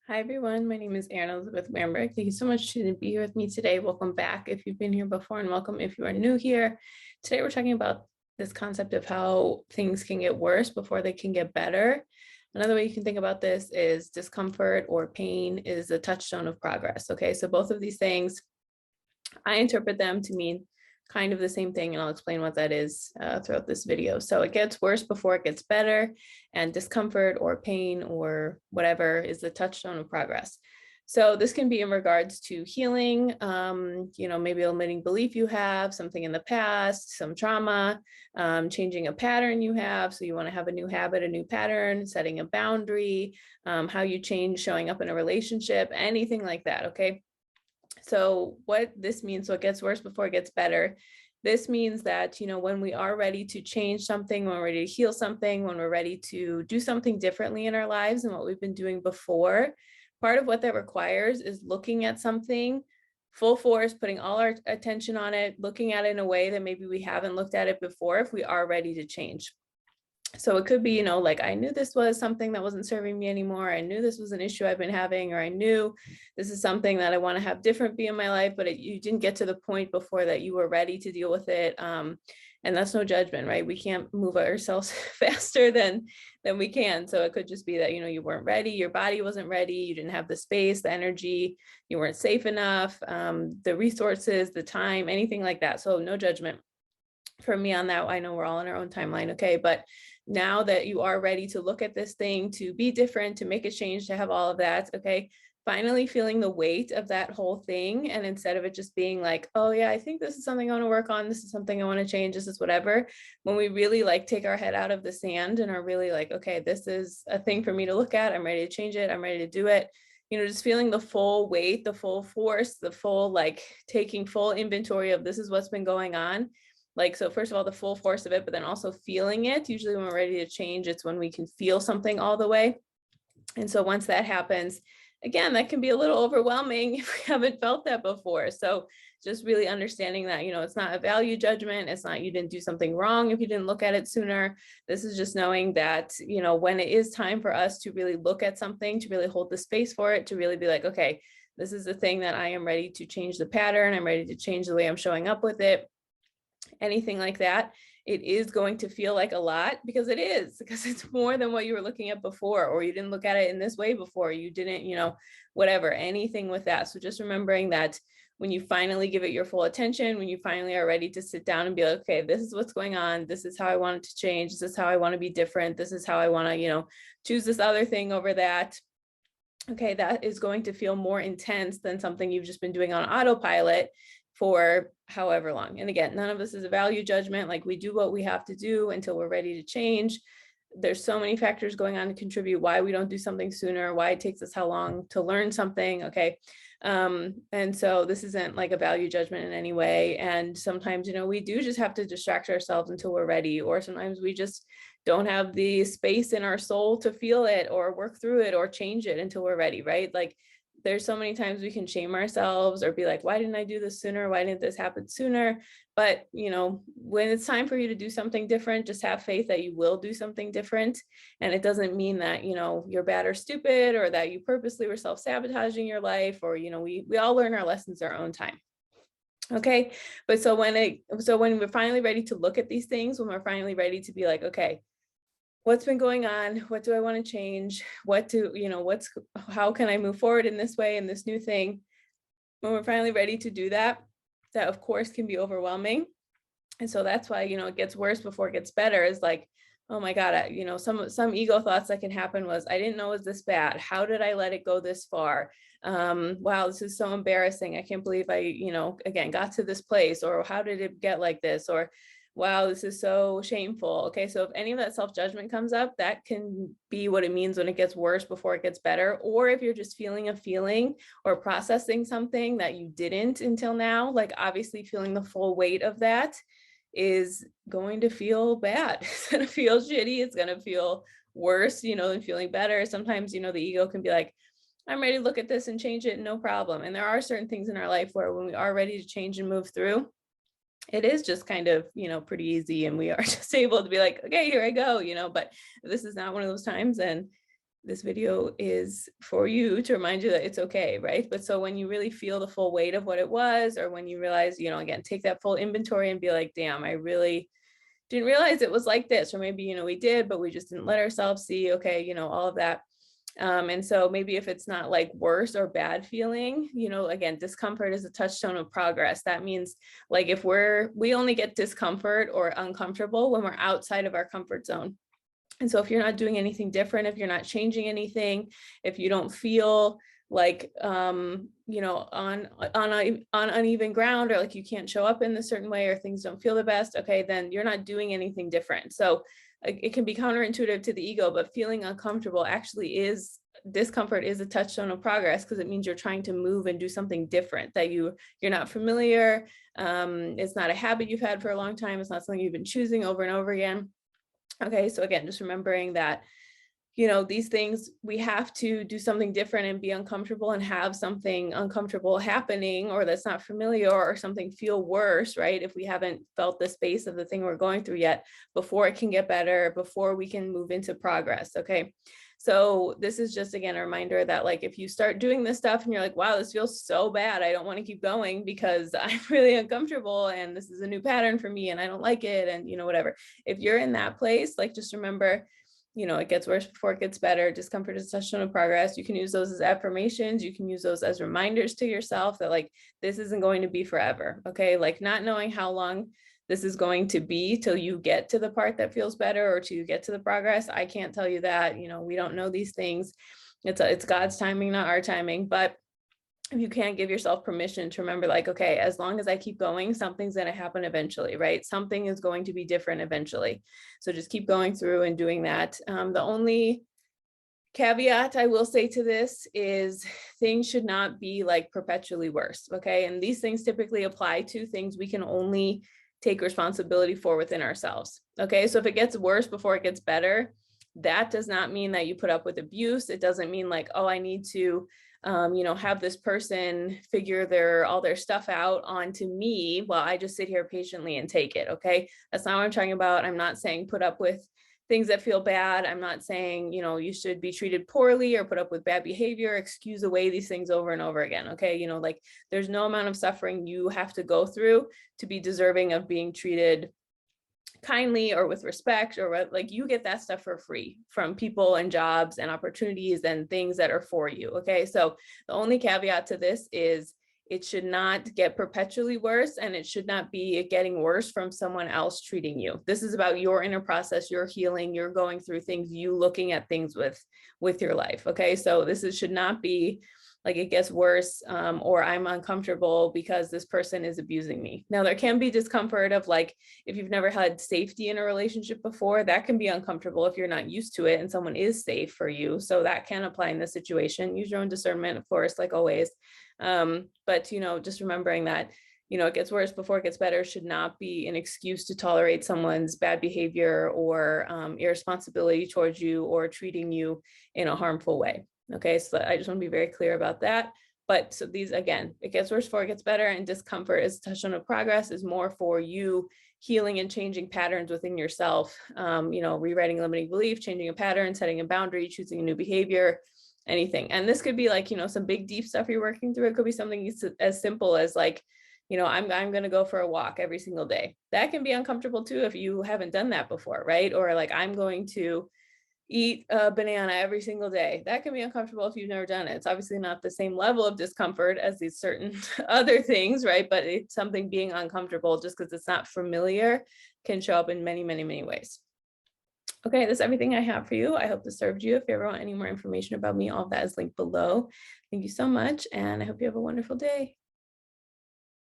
Hi everyone, my name is Erin Elizabeth Wamberg. Thank you so much to be here with me today. Welcome back if you've been here before, and welcome if you are new here. Today we're talking about this concept of how things can get worse before they can get better. Another way you can think about this is discomfort or pain is the touchstone of progress. Okay, so both of these things, I interpret them to mean kind of the same thing, and I'll explain what that is throughout this video. So it gets worse before it gets better, and discomfort or pain or whatever is the touchstone of progress. So this can be in regards to healing, maybe a limiting belief you have, something in the past, some trauma, changing a pattern you have. So you want to have a new habit, a new pattern, setting a boundary, how you change showing up in a relationship, anything like that. Okay. So what this means, so it gets worse before it gets better. This means that, when we are ready to change something, when we're ready to heal something, when we're ready to do something differently in our lives than what we've been doing before, part of what that requires is looking at something full force, putting all our attention on it, looking at it in a way that maybe we haven't looked at it before if we are ready to change. So it could be, like I knew this was something that wasn't serving me anymore. I knew this was an issue I've been having, or I knew this is something that I want to have different be in my life, but you didn't get to the point before that you were ready to deal with it. And that's no judgment, right? We can't move ourselves faster than we can. So it could just be that, you weren't ready, your body wasn't ready, you didn't have the space, the energy, you weren't safe enough, the resources, the time, anything like that. So no judgment for me on that. I know we're all in our own timeline. Okay. But now that you are ready to look at this thing, to be different, to make a change, to have all of that. Okay. Finally feeling the weight of that whole thing. And instead of it just being like, oh yeah, I think this is something I want to work on. This is something I want to change. This is whatever. When we really take our head out of the sand and are really like, okay, this is a thing for me to look at. I'm ready to change it. I'm ready to do it. Just feeling the full weight, the full force, the full, taking full inventory of this is what's been going on. So first of all, the full force of it, but then also feeling it. Usually when we're ready to change, it's when we can feel something all the way. And so once that happens, again, that can be a little overwhelming if we haven't felt that before. So just really understanding that, it's not a value judgment. It's not you didn't do something wrong if you didn't look at it sooner. This is just knowing that, when it is time for us to really look at something, to really hold the space for it, to really be like, okay, this is the thing that I am ready to change the pattern. I'm ready to change the way I'm showing up with it. Anything like that, it is going to feel like a lot, because it's more than what you were looking at before, or you didn't look at it in this way before, you didn't, whatever, anything with that. So just remembering that when you finally give it your full attention, when you finally are ready to sit down and be like, okay, this is what's going on, this is how I want it to change, this is how I want to be different, this is how I want to, choose this other thing over that. Okay, that is going to feel more intense than something you've just been doing on autopilot for however long. And again, none of this is a value judgment. We do what we have to do until we're ready to change. There's so many factors going on to contribute why we don't do something sooner, why it takes us how long to learn something. Okay. And so this isn't like a value judgment in any way. And sometimes, we do just have to distract ourselves until we're ready, or sometimes we just don't have the space in our soul to feel it or work through it or change it until we're ready, right? There's so many times we can shame ourselves or be like, why didn't I do this sooner? Why didn't this happen sooner? But, when it's time for you to do something different, just have faith that you will do something different. And it doesn't mean that, you're bad or stupid, or that you purposely were self-sabotaging your life, or, we all learn our lessons our own time. Okay. But so when we're finally ready to look at these things, when we're finally ready to be like, okay, what's been going on? What do I want to change? How can I move forward in this way, in this new thing? When we're finally ready to do that, that of course can be overwhelming. And so that's why, it gets worse before it gets better, is like, oh my God, some ego thoughts that can happen was, I didn't know it was this bad. How did I let it go this far? Wow, this is so embarrassing. I can't believe I, again, got to this place, or how did it get like this? Or wow, this is so shameful. Okay. So if any of that self-judgment comes up, that can be what it means when it gets worse before it gets better. Or if you're just feeling a feeling or processing something that you didn't until now, obviously feeling the full weight of that is going to feel bad. It's going to feel shitty. It's going to feel worse, than feeling better. Sometimes, the ego can be like, I'm ready to look at this and change it. No problem. And there are certain things in our life where when we are ready to change and move through, it is just kind of, pretty easy, and we are just able to be like, okay, here I go, but this is not one of those times. And this video is for you to remind you that it's okay, right? But so when you really feel the full weight of what it was, or when you realize, again, take that full inventory and be like, damn, I really didn't realize it was like this, or maybe, we did, but we just didn't let ourselves see, okay, all of that. And so maybe if it's not like worse or bad feeling, again, discomfort is a touchstone of progress. That means like if we only get discomfort or uncomfortable when we're outside of our comfort zone. And so if you're not doing anything different, if you're not changing anything, if you don't feel like, on uneven ground, or like you can't show up in a certain way, or things don't feel the best, okay, then you're not doing anything different. So it can be counterintuitive to the ego, but feeling uncomfortable actually discomfort is a touchstone of progress, because it means you're trying to move and do something different that you're not familiar. It's not a habit you've had for a long time. It's not something you've been choosing over and over again. Okay, so again, just remembering that, these things, we have to do something different and be uncomfortable and have something uncomfortable happening, or that's not familiar, or something feel worse, right? If we haven't felt the space of the thing we're going through yet, before it can get better, before we can move into progress. Okay. So this is just, again, a reminder that like, if you start doing this stuff and you're like, wow, this feels so bad, I don't want to keep going because I'm really uncomfortable and this is a new pattern for me and I don't like it. And, whatever, if you're in that place, like, just remember, it gets worse before it gets better. Discomfort is a touchstone of progress. You can use those as affirmations. You can use those as reminders to yourself that like, this isn't going to be forever. Okay. Like, not knowing how long this is going to be till you get to the part that feels better, or till you get to the progress. I can't tell you that, we don't know these things. It's God's timing, not our timing. But if you can't give yourself permission to remember, like, okay, as long as I keep going, something's going to happen eventually, right? Something is going to be different eventually. So just keep going through and doing that. The only caveat I will say to this is things should not be like perpetually worse. Okay. And these things typically apply to things we can only take responsibility for within ourselves. Okay. So if it gets worse before it gets better, that does not mean that you put up with abuse. It doesn't mean like, oh, I need to, have this person figure all their stuff out onto me while I just sit here patiently and take it. Okay. That's not what I'm talking about. I'm not saying put up with things that feel bad. I'm not saying, you should be treated poorly or put up with bad behavior, excuse away these things over and over again. Okay. Like, there's no amount of suffering you have to go through to be deserving of being treated kindly or with respect, or like, you get that stuff for free from people and jobs and opportunities and things that are for you. Okay. So the only caveat to this is it should not get perpetually worse, and it should not be getting worse from someone else treating you. This is about your inner process, your healing, you're going through things, you looking at things with your life. Okay. So should not be like it gets worse, or I'm uncomfortable because this person is abusing me. Now, there can be discomfort of like, if you've never had safety in a relationship before, that can be uncomfortable if you're not used to it and someone is safe for you. So that can apply in this situation. Use your own discernment, of course, like always. But, just remembering that, it gets worse before it gets better should not be an excuse to tolerate someone's bad behavior or irresponsibility towards you, or treating you in a harmful way. Okay, so I just want to be very clear about that. But so these, again, it gets worse before it gets better, and discomfort is a touchstone of progress, is more for you healing and changing patterns within yourself, rewriting a limiting belief, changing a pattern, setting a boundary, choosing a new behavior, anything. And this could be like, some big deep stuff you're working through. It could be something as simple as like, I'm going to go for a walk every single day. That can be uncomfortable too if you haven't done that before, right? Or like, I'm going to eat a banana every single day. That can be uncomfortable if you've never done it. It's obviously not the same level of discomfort as these certain other things, right? But it's something being uncomfortable just because it's not familiar can show up in many, many, many ways. Okay, that's everything I have for you. I hope this served you. If you ever want any more information about me, all of that is linked below. Thank you so much, and I hope you have a wonderful day.